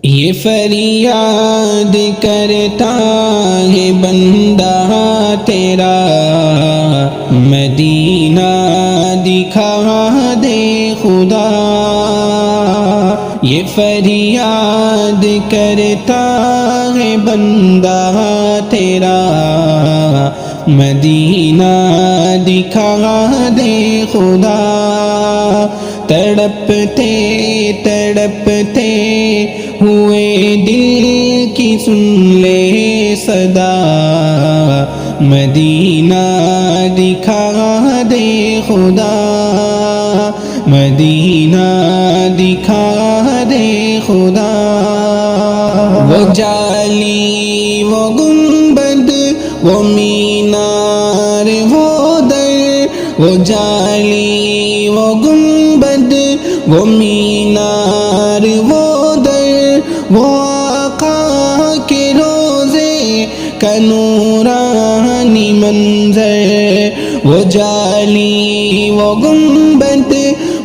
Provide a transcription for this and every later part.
یہ فریاد کرتا ہے بندہ تیرا، مدینہ دکھا دے خدا۔ یہ فریاد کرتا ہے بندہ تیرا، مدینہ دکھا دے خدا۔ تڑپتے تڑپتے ہوئے دل کی سن لے صدا، مدینہ دکھا دے خدا، مدینہ دکھا دے خدا۔ وہ جالی وہ گنبد وہ مینار وہ در، وہ جالی وہ گنبد وہ مینار وہ در، وہ آقا کے روزے کا نورانی منظر۔ وہ جالی وہ گنبد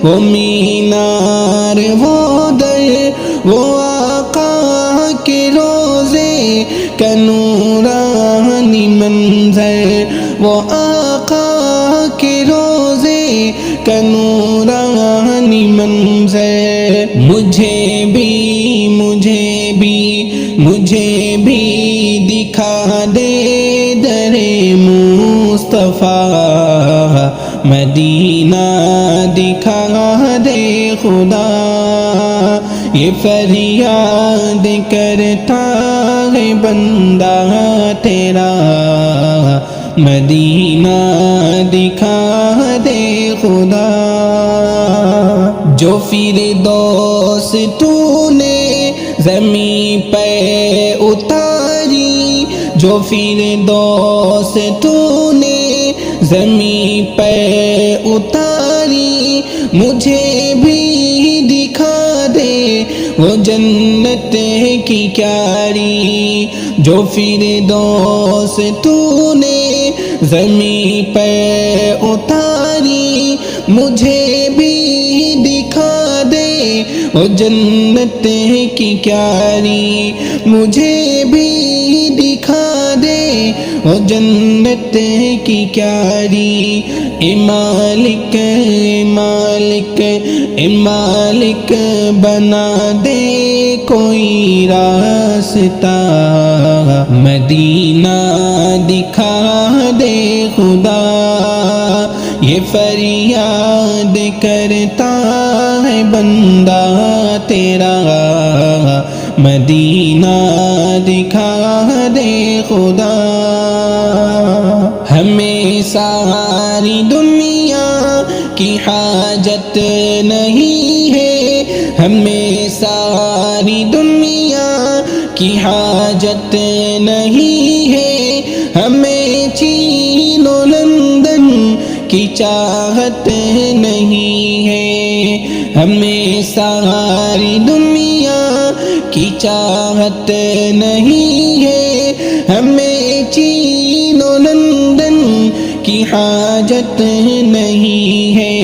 وہ مینار وہ در، وہ آقا کے روزے کا نورانی منظر، وہ آقا کے روزے کا نورانی منظر۔ مجھے بھی دکھا دے در مصطفیٰ، مدینہ دکھا دے خدا۔ یہ فریاد کرتا ہے بندہ تیرا، مدینہ دکھا دے خدا۔ جو فردوس تو نے زمین پہ اتاری، جو فردوس تو نے زمین پہ اتاری، مجھے بھی دکھا دے وہ جنت کی کیاری۔ جو فردوس تو نے زمین پہ اتاری، مجھے بھی دکھا دے وہ جنت کی کیاری، مجھے بھی دکھا دے وہ جنت کی کیاری۔ اے مالک اے مالک اے مالک بنا دے کوئی راستہ، مدینہ دکھا دے خدا۔ یہ فریاد کرتا ہے بندہ تیرا، مدینہ دکھا دے خدا۔ ہمیں ساری دنیا کی حاجت نہیں ہے، ہمیں ساری دنیا کی حاجت نہیں ہے، ہمیں چین و لندن کی چاہت نہیں ہے، ہمیں ساری دنیا کی چاہت نہیں ہے، ہمیں چین و لندن کی حاجت نہیں ہے۔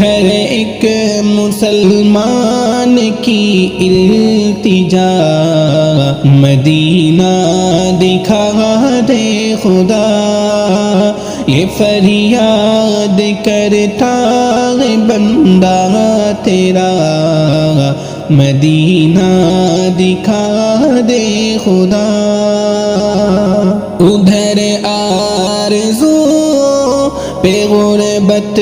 ہر ایک مسلمان کی التجا، مدینہ دکھا دے خدا۔ یہ فریاد کرتا ہے بندہ تیرا، مدینہ دکھا دے خدا۔ ادھر آرزو پہ غربت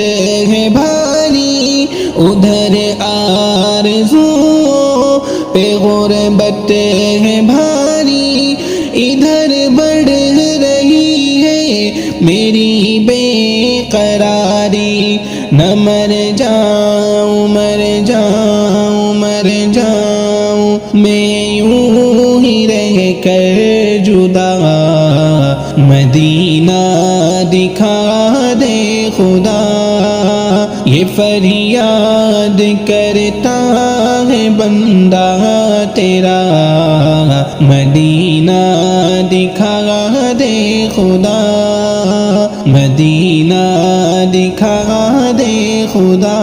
ہے بھاری، ادھر آرزو پہ غربت ہے بھاری، ادھر بڑھ رہی ہے میری بے قراری۔ نہ مر جاؤں مر جاؤں مر جاؤں میں یوں ہی رہ کر جدا، مدینہ دکھا دے خدا۔ یہ فریاد کرتا ہے بندہ تیرا، مدینہ دکھا دے خدا، مدینہ دکھا دے خدا۔